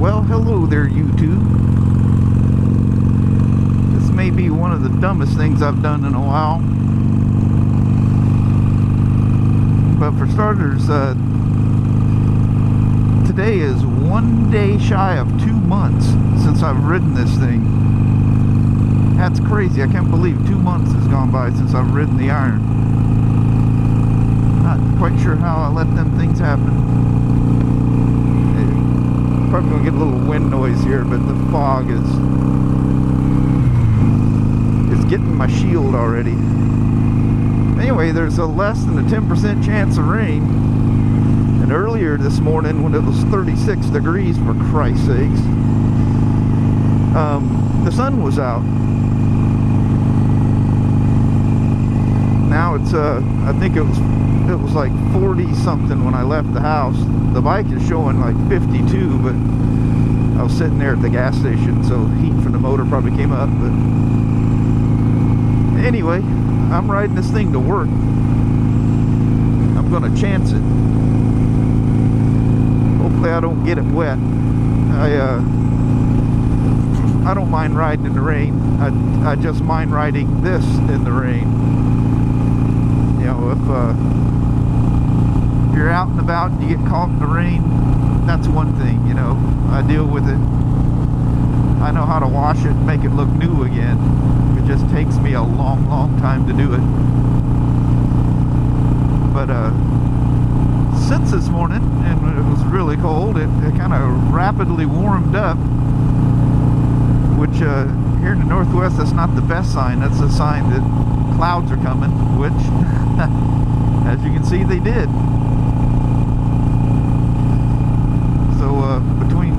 Well, hello there, YouTube. This may be one of the dumbest things I've done in a while. But for starters, today is 1 day shy of 2 months since I've ridden this thing. That's crazy. I can't believe 2 months has gone by since I've ridden the Iron. Not quite sure how I let them things happen. Probably gonna get a little wind noise here, but the fog is getting my shield already. Anyway, there's a less than a 10% chance of rain. And earlier this morning, when it was 36 degrees, for Christ's sakes, the sun was out. Now it's I think it was like 40 something when I left the house. The bike is showing like 52, but I was sitting there at the gas station, so heat from the motor probably came up. But anyway, I'm riding this thing to work. I'm gonna chance it. Hopefully I don't get it wet. I don't mind riding in the rain. I just mind riding this in the rain. You know, if you're out and about and you get caught in the rain, that's one thing, you know. I deal with it. I know how to wash it and make it look new again. It just takes me a long, long time to do it. But since this morning, and when it was really cold, it kind of rapidly warmed up, which here in the Northwest, that's not the best sign. That's a sign that clouds are coming, which, as you can see, they did. So between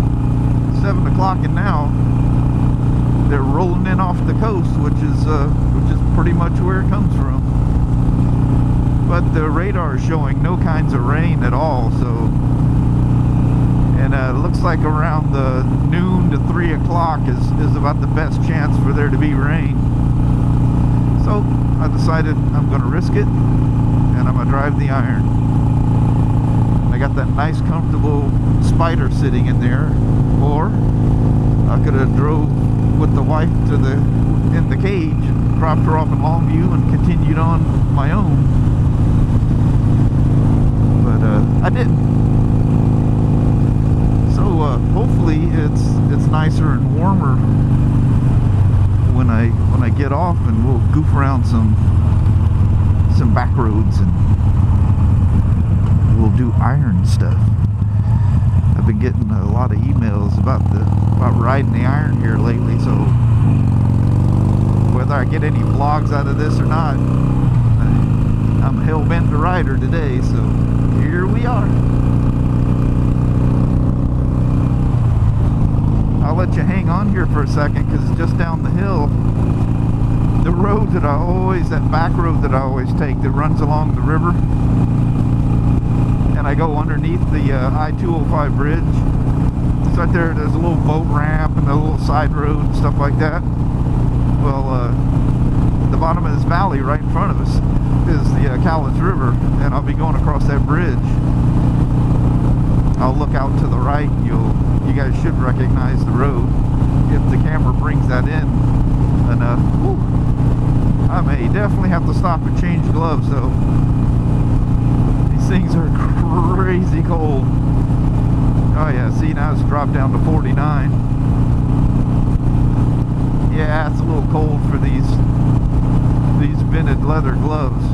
7 o'clock and now, they're rolling in off the coast, which is pretty much where it comes from. But the radar is showing no kinds of rain at all. So, and it looks like around the noon to 3 o'clock is about the best chance for there to be rain. So I decided I'm going to risk it, and I'm going to drive the Iron. I got that nice comfortable Spider sitting in there, or I could have drove with the wife in the cage, dropped her off in Longview, and continued on my own. But I didn't. So hopefully it's nicer and warmer when I get off, and we'll goof around some back roads and we'll do Iron stuff. I've been getting a lot of emails about riding the Iron here lately, so whether I get any vlogs out of this or not, I'm hell-bent to ride her today, so here we are. I'll let you hang on here for a second, because it's just down the hill. The road that back road that I always take that runs along the river, and I go underneath the I-205 bridge. It's right there. There's a little boat ramp and a little side road and stuff like that. Well, the bottom of this valley right in front of us is the Cowlitz River, and I'll be going across that bridge. I'll look out to the right, and you guys should recognize the road if the camera brings that in enough. Whew. I may definitely have to stop and change gloves, though. These things are crazy cold. Oh yeah, see, now it's dropped down to 49. Yeah, it's a little cold for these vented leather gloves.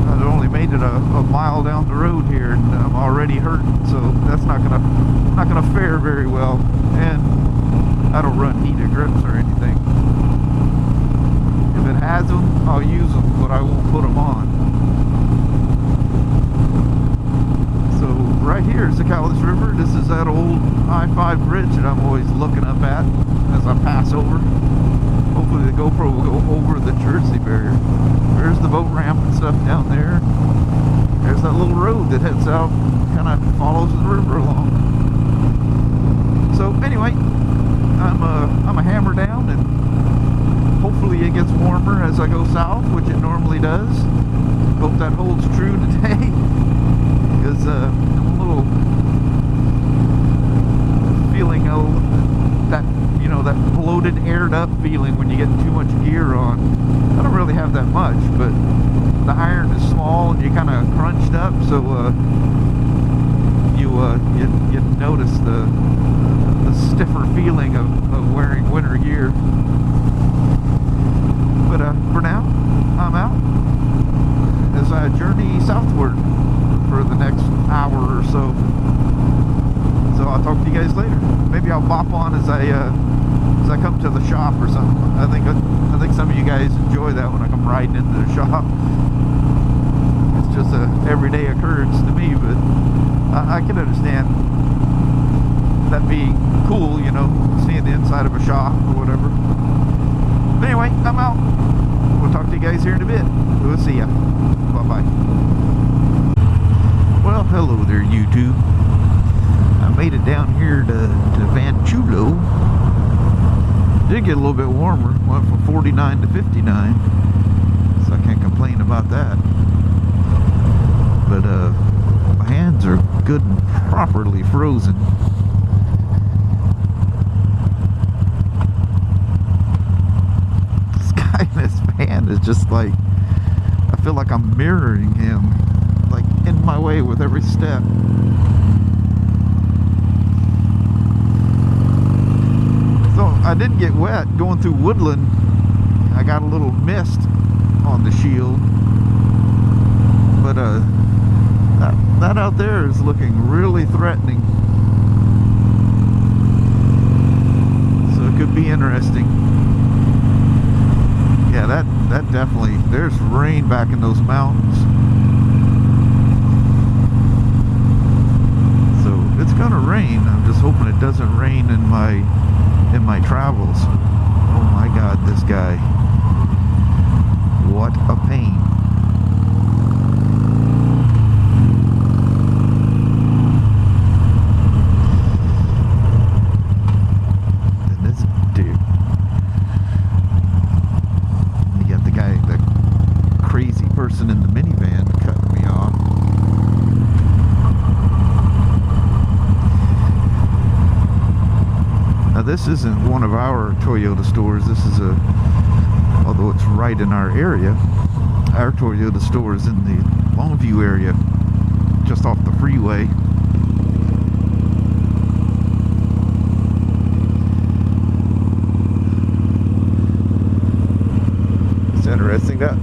I've only made it a mile down the road here, and I'm already hurting, so that's not gonna fare very well. And I don't run heated grips or anything. If it has them, I'll use them, but I won't put them on. So right here is the Cowlitz River. This is that old I-5 bridge that I'm always looking up at as I pass over. Hopefully the GoPro will go over the Jersey barrier. There's the boat ramp and stuff down there. There's that little road that heads out, kind of follows the river along. So anyway, I'm a hammer down, and hopefully it gets warmer as I go south, which it normally does. Hope that holds true today, because I'm a little bloated, aired up feeling when you get too much gear on. I don't really have that much, but the iron is small and you kind of crunched up, so you notice the stiffer feeling of wearing winter gear. But for now, I'm out as I journey southward for the next hour or so. So I'll talk to you guys later. Maybe I'll bop on as I come to the shop or something. I think some of you guys enjoy that when I come riding into the shop. It's just a everyday occurrence to me, but I can understand that being cool, you know, seeing the inside of a shop or whatever. But anyway, I'm out. We'll talk to you guys here in a bit. We'll see ya. Bye-bye. Well, hello there, YouTube. I made it down here to Vancouver. Did get a little bit warmer. Went from 49 to 59. So I can't complain about that. But my hands are good and properly frozen. This guy in his van is just like, I feel like I'm mirroring him, like in my way with every step. So I didn't get wet going through woodland. I got a little mist on the shield, but that out there is looking really threatening. So it could be interesting. Yeah, that definitely, there's rain back in those mountains. So it's gonna rain. I'm just hoping it doesn't rain in my travels. Oh my God, this guy. What a pain. And this dude. You got the crazy person in the minivan cutting me off. Now this isn't one of our Toyota stores. This is although it's right in our area, our Toyota store is in the Longview area, just off the freeway. It's interesting that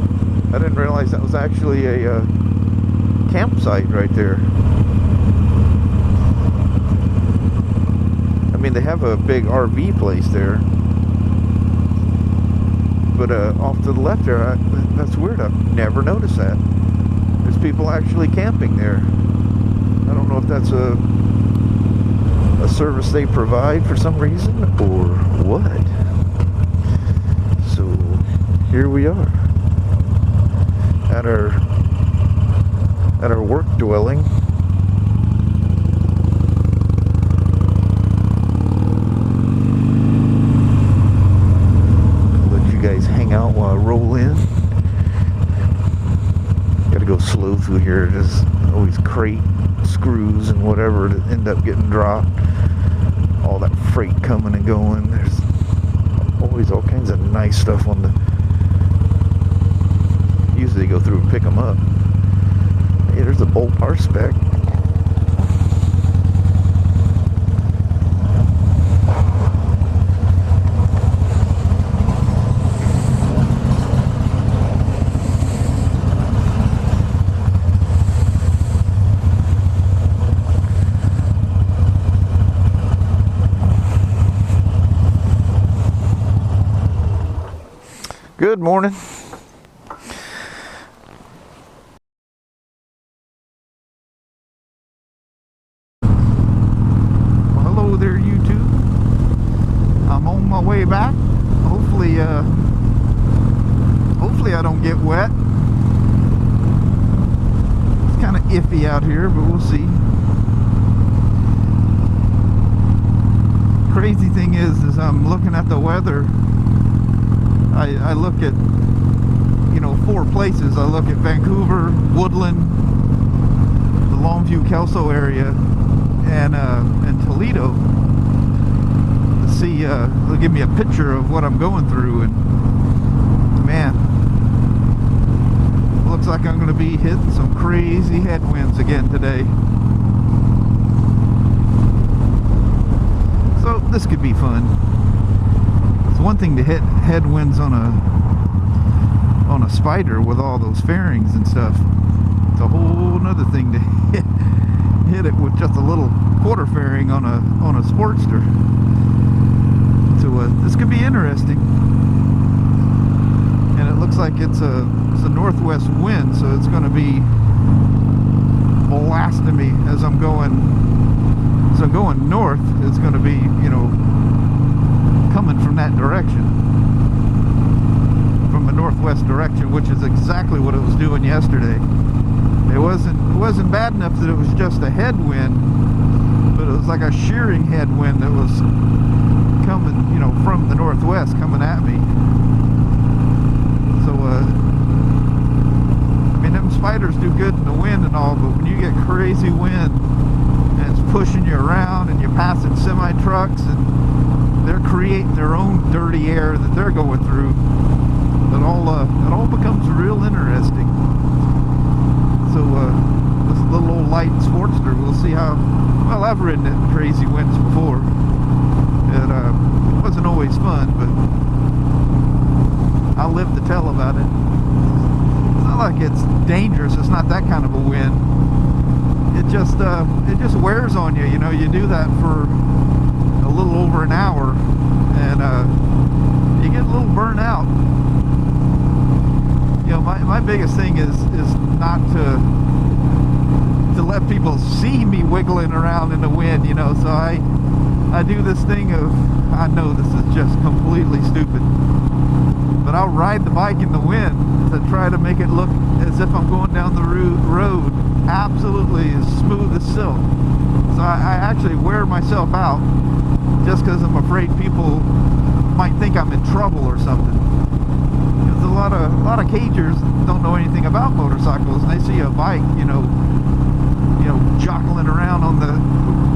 I didn't realize that was actually a campsite right there. I mean, they have a big RV place there, but off to the left there, that's weird. I've never noticed that. There's people actually camping there. I don't know if that's a service they provide for some reason or what. So here we are at our work dwelling. Guys hang out while I roll in. Gotta go slow through here. There's always crate screws and whatever that end up getting dropped. All that freight coming and going. There's always all kinds of nice stuff on the. Usually they go through and pick them up. Hey, there's a bolt par spec. Good morning. Well, hello there, YouTube. I'm on my way back. Hopefully I don't get wet. It's kind of iffy out here, but we'll see. Crazy thing is I'm looking at the weather. I look at, you know, 4 places. I look at Vancouver, Woodland, the Longview, Kelso area, and Toledo. The see, it'll give me a picture of what I'm going through, and man, looks like I'm going to be hitting some crazy headwinds again today. So this could be fun. It's one thing to hit headwinds on a Spider with all those fairings and stuff. It's a whole nother thing to hit it with just a little quarter fairing on a Sportster. So this could be interesting. And it looks like it's a northwest wind, so it's going to be blasting me as I'm going north. It's going to be, you know, coming from that direction, from the northwest direction, which is exactly what it was doing yesterday. It wasn't bad enough that it was just a headwind, but it was like a shearing headwind that was coming, you know, from the northwest, coming at me. So I mean, them Spiders do good in the wind and all, but when you get crazy wind and it's pushing you around and you're passing semi trucks and they're creating their own dirty air that they're going through, it all becomes real interesting. So this little old light Sportster, we'll see how well. I've ridden it in crazy winds before. It wasn't always fun, but I'll live to tell about it. It's not like it's dangerous. It's not that kind of a wind. It just wears on you. You know, you do that for a little over an hour, and you get a little burnt out. You know, my biggest thing is not to let people see me wiggling around in the wind. You know, so I do this thing of, I know this is just completely stupid, but I'll ride the bike in the wind to try to make it look as if I'm going down the road absolutely as smooth as silk. So I actually wear myself out just because I'm afraid people might think I'm in trouble or something. Because a lot of cagers don't know anything about motorcycles, and they see a bike, you know, jockling around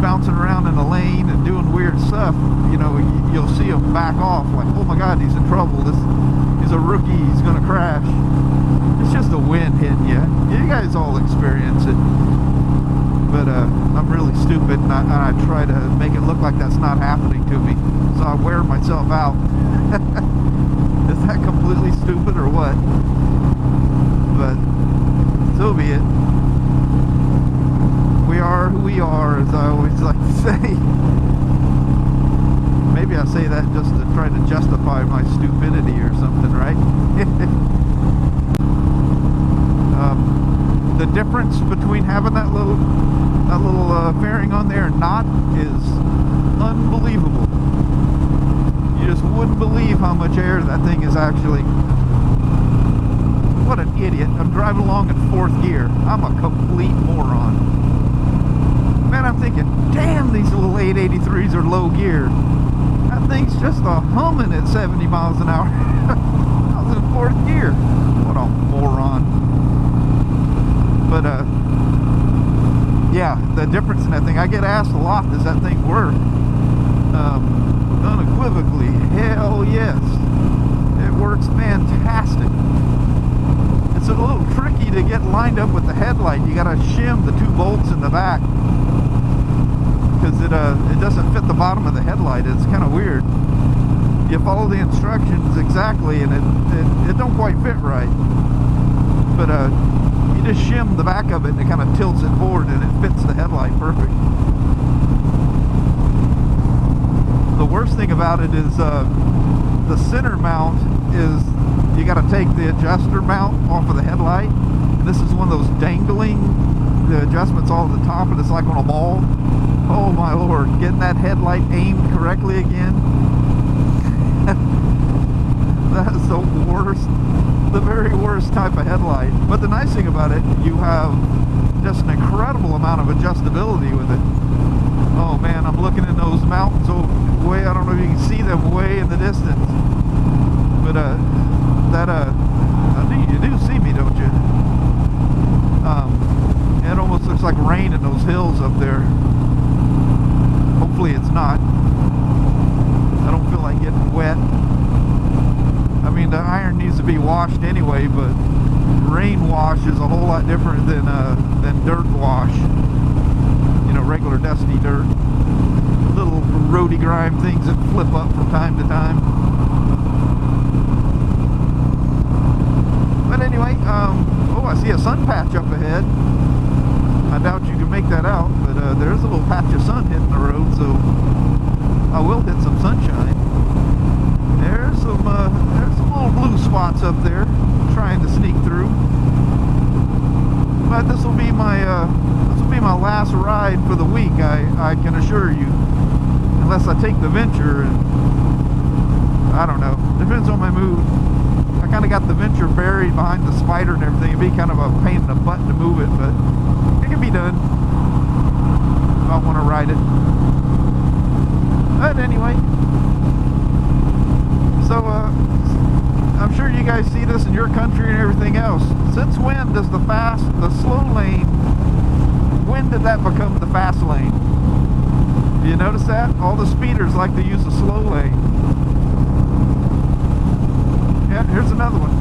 bouncing around in the lane and doing weird stuff. You know, you'll see them back off like, oh my God, he's in trouble. He's a rookie. He's gonna crash. It's just the wind hitting you. You guys all experience it. But I'm really stupid, and I try to make it look like that's not happening to me. So I wear myself out. Is that completely stupid or what? But so be it. We are who we are, as I always like to say. Maybe I say that just to try to justify my stupidity or something, right? The difference between having that little fairing on there and not is unbelievable. You just wouldn't believe how much air that thing is actually. What an idiot. I'm driving along in 4th gear. I'm a complete moron. Man, I'm thinking, damn, these little 883s are low gear. That thing's just a humming at 70 miles an hour. I was in 4th gear. What a moron. But, yeah, the difference in that thing, I get asked a lot, does that thing work? Unequivocally, hell yes. It works fantastic. It's a little tricky to get lined up with the headlight. You gotta shim the 2 bolts in the back, because it doesn't fit the bottom of the headlight. It's kind of weird. You follow the instructions exactly, and it don't quite fit right. But you just shim the back of it, and it kind of tilts it forward, and it fits the headlight perfect. The worst thing about it is the center mount is, you got to take the adjuster mount off of the headlight. And this is one of those dangling, the adjustments all at the top, and it's like on a ball. Oh my Lord, getting that headlight aimed correctly again. That is the worst, the very worst type of headlight. But the nice thing about it, you have just an incredible amount of adjustability with it. Oh man, I'm looking in those mountains way, I don't know if you can see them way in the distance. But you do see me, don't you? It almost looks like rain in those hills up there. Hopefully it's not. I don't feel like getting wet. I mean, the iron needs to be washed anyway, but rain wash is a whole lot different than dirt wash. You know, regular dusty dirt. Little roady grime things that flip up from time to time. But anyway, oh, I see a sun patch up ahead. I doubt you can make that out, but there's a little patch of sun hitting the road, so I will hit some sunshine. There's some little blue spots up there, trying to sneak through. But this will be my last ride for the week. I can assure you, unless I take the venture, and I don't know. Depends on my mood. I kind of got the venture buried behind the spider and everything. It'd be kind of a pain in the butt to move it, but it can be done if I want to ride it. But anyway, so I'm sure you guys see this in your country and everything else. Since when does the slow lane, when did that become the fast lane? Do you notice that? All the speeders like to use the slow lane. Yeah, here's another one.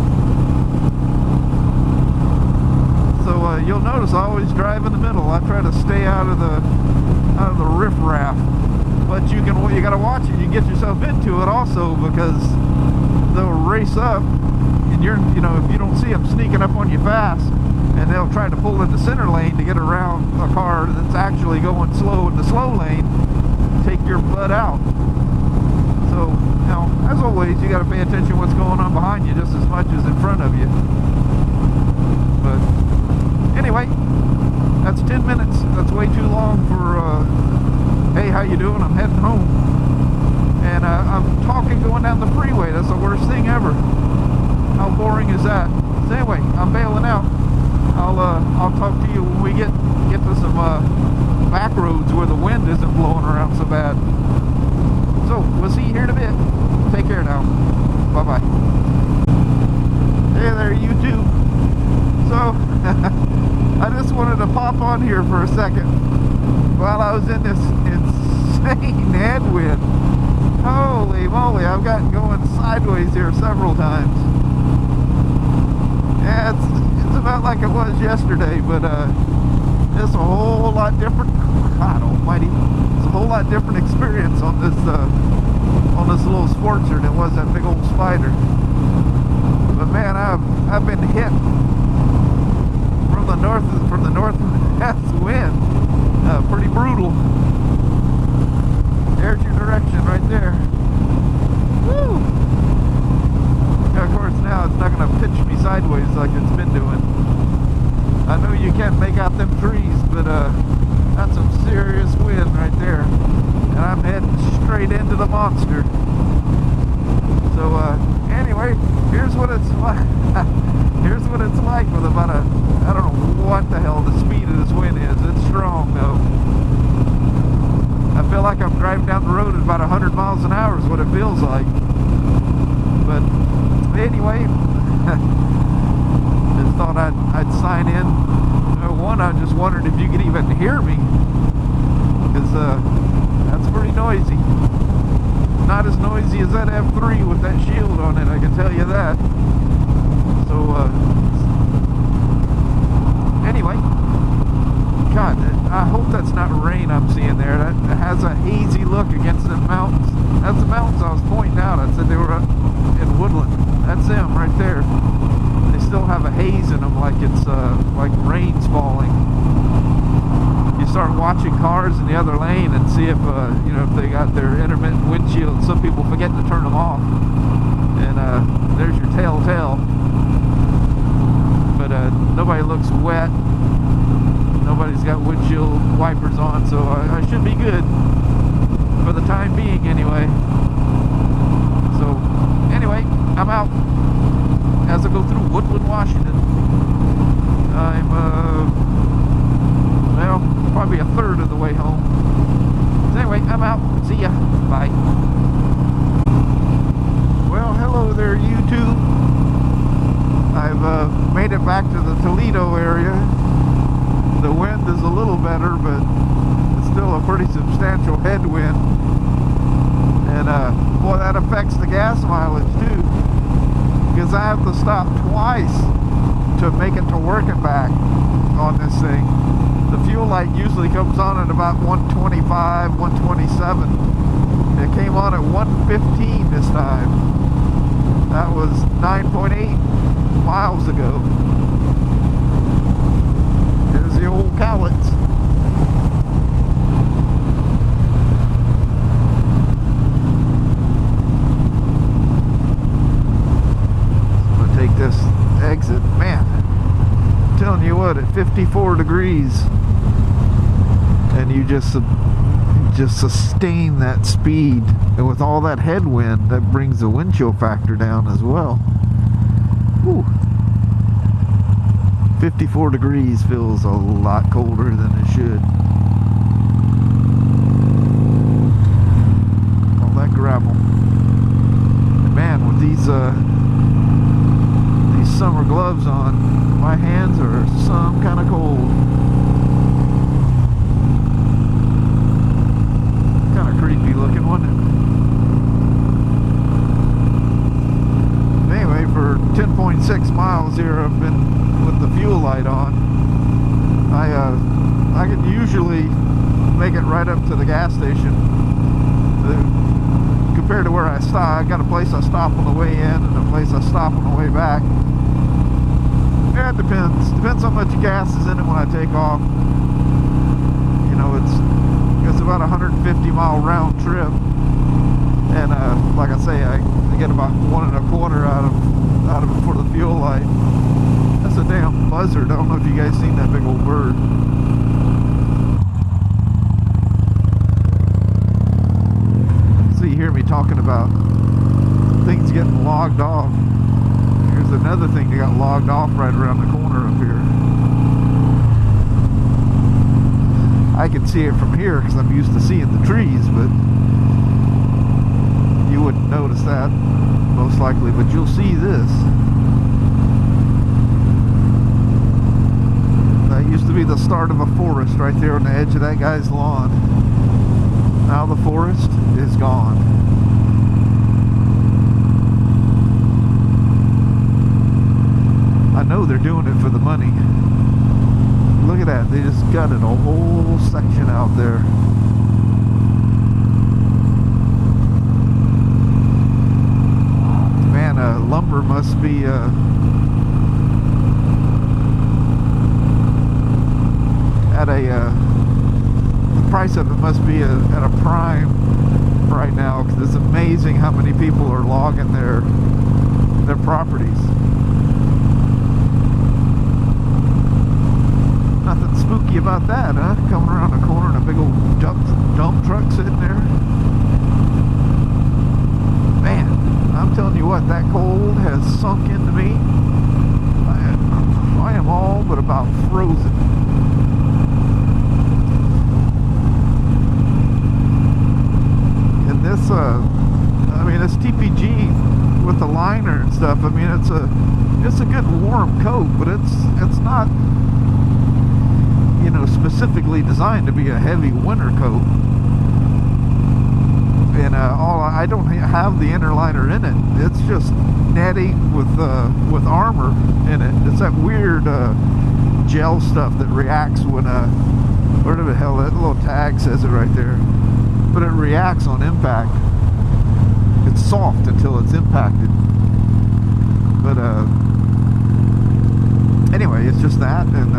So you'll notice I always drive in the middle. I try to stay out of the riffraff. But you gotta watch it. You get yourself into it also, because they'll race up, and if you don't see them sneaking up on you fast, and they'll try to pull in the center lane to get around a car that's actually going slow in the slow lane, take your butt out. So, as always, you got to pay attention to what's going on behind you just as much as in front of you. But anyway, that's 10 minutes. That's way too long for, hey, how you doing? I'm heading home. And I'm talking going down the freeway. That's the worst thing ever. How boring is that? So anyway, I'm bailing out. I'll talk to you when we get to some back roads where the wind isn't blowing around so bad. So we'll see you here in a bit. Take care now. Bye bye. Hey there, YouTube. So I just wanted to pop on here for a second while I was in this insane headwind. Holy moly, I've gotten going sideways here several times. Yeah, it's about like it was yesterday, but it's a whole lot different. God almighty, it's a whole lot different experience on this little Sportster than it was that big old Spider. But man, I've been hit from the northwest wind, pretty brutal. There's your direction right there. Woo! Of course, now it's not going to pitch me sideways like it's been doing. I know you can't make out them trees, but that's some serious wind right there. And I'm heading straight into the monster. So anyway, here's what it's like. Here's what it's like with about I don't know what the hell the speed of this wind is. It's strong though. I feel like I'm driving down the road at about 100 miles an hour is what it feels like. But anyway, just thought I'd sign in. One, I just wondered if you could even hear me, because that's pretty noisy. Not as noisy as that F3 with that shield on it, I can tell you that. So anyway, God, I hope that's not rain I'm seeing there. That has a hazy look against the mountains. That's the mountains I was pointing out. I said they were up in Woodland. That's them right there. They still have a haze in them, like it's like rain's falling. You start watching cars in the other lane and see if if they got their intermittent windshield. Some people forget to turn them off, and there's your telltale. But nobody looks wet. Nobody's got windshield wipers on, so I should be good for the time being anyway. So anyway, I'm out as I go through Woodland, Washington. I'm well, probably a third of the way home. So anyway, I'm out. See ya. Bye. Well, hello there, YouTube. I've made it back to the Toledo area. The wind is a little better, but it's still a pretty substantial headwind. And boy, that affects the gas mileage too, because I have to stop twice to make it to work and back on this thing. The fuel light usually comes on at about 125, 127. It came on at 115 this time. That was 9.8 miles ago. There's the old Cowlitz. I'm gonna take this exit. Man, I'm telling you what, at 54 degrees, and you just sustain that speed, and with all that headwind, that brings the wind chill factor down as well. Whew. 54 degrees feels a lot colder than it should. All that gravel. And man, with these summer gloves on, my hands are some kind of cold. Kind of creepy looking, wasn't it? Anyway, for 10.6 miles here, I've been with the fuel light on. I can usually make it right up to the gas station. Compared to where I stop, I got a place I stop on the way in and a place I stop on the way back. Yeah, it depends. Depends how much gas is in it when I take off. You know, it's about a 150 mile round trip, and like I say, I get about 1.25 out of it for the fuel light. That's a damn buzzard. I don't know if you guys seen that big old bird. So you hear me talking about things getting logged off. Here's another thing that got logged off right around the corner up here. I can see it from here because I'm used to seeing the trees, but you wouldn't notice that most likely, but you'll see this. That used to be the start of a forest right there on the edge of that guy's lawn. Now the forest is gone. I know they're doing it for the money. Look at that, they just gutted a whole section out there. Man, lumber must be at a the price of it must be at a prime right now, because it's amazing how many people are logging their properties. Nothing spooky about that, huh? Coming around the corner and a big old dump truck sitting there. Man, I'm telling you what, that cold has sunk into me. I am all but about frozen. And this, I mean, this TPG with the liner and stuff, I mean, it's a good warm coat, but it's not, you know, specifically designed to be a heavy winter coat. And I don't have the inner liner in it. It's just netting with armor in it. It's that weird gel stuff that reacts when where the hell, that little tag says it right there, but it reacts on impact. It's soft until it's impacted. But anyway, it's just that, and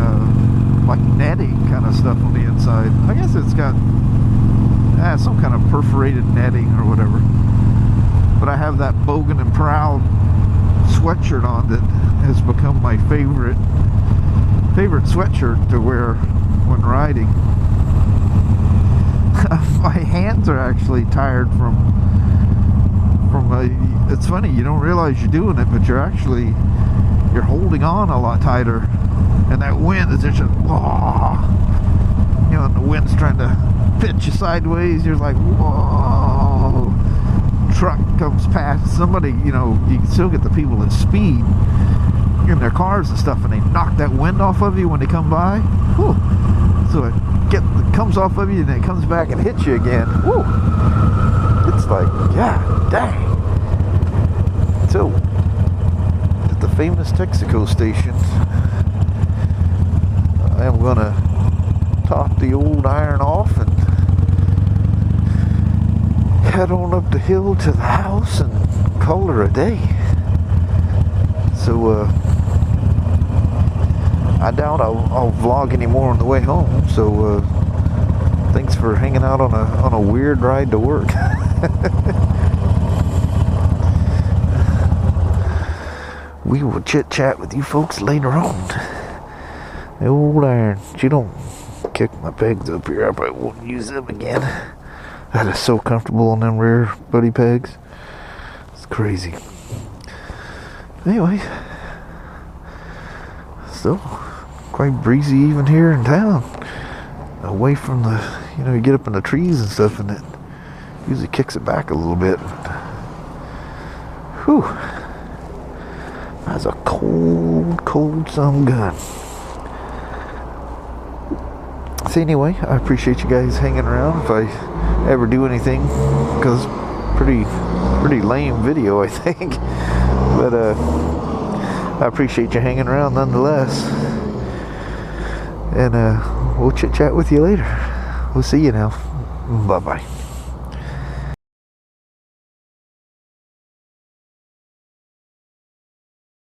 like netting kind of stuff on the inside. I guess it's got some kind of perforated netting or whatever. But I have that Bogan and Proud sweatshirt on that has become my favorite sweatshirt to wear when riding. My hands are actually tired from it's funny, you don't realize you're doing it, but you're holding on a lot tighter, and that wind is just, whoa, you know, and the wind's trying to pitch you sideways. You're like, whoa, truck comes past, somebody, you know, you can still get the people at speed in their cars and stuff, and they knock that wind off of you when they come by. Whew. So it comes off of you and it comes back and hits you again. Whew. It's like, god dang. So, at the famous Texaco station, I am gonna top the old iron off and head on up the hill to the house and call her a day. So, I doubt I'll vlog anymore on the way home. So, thanks for hanging out on a weird ride to work. We will chit chat with you folks later on. The old iron. She don't kick my pegs up here. I probably won't use them again. That is so comfortable on them rear buddy pegs. It's crazy. Anyway, still quite breezy even here in town. Away from the, you get up in the trees and stuff, and it usually kicks it back a little bit. Whew. That's a cold, cold some gun. So anyway, I appreciate you guys hanging around. If I ever do anything, because pretty lame video, I think. But I appreciate you hanging around nonetheless. And we'll chit chat with you later. We'll see you now. Bye bye.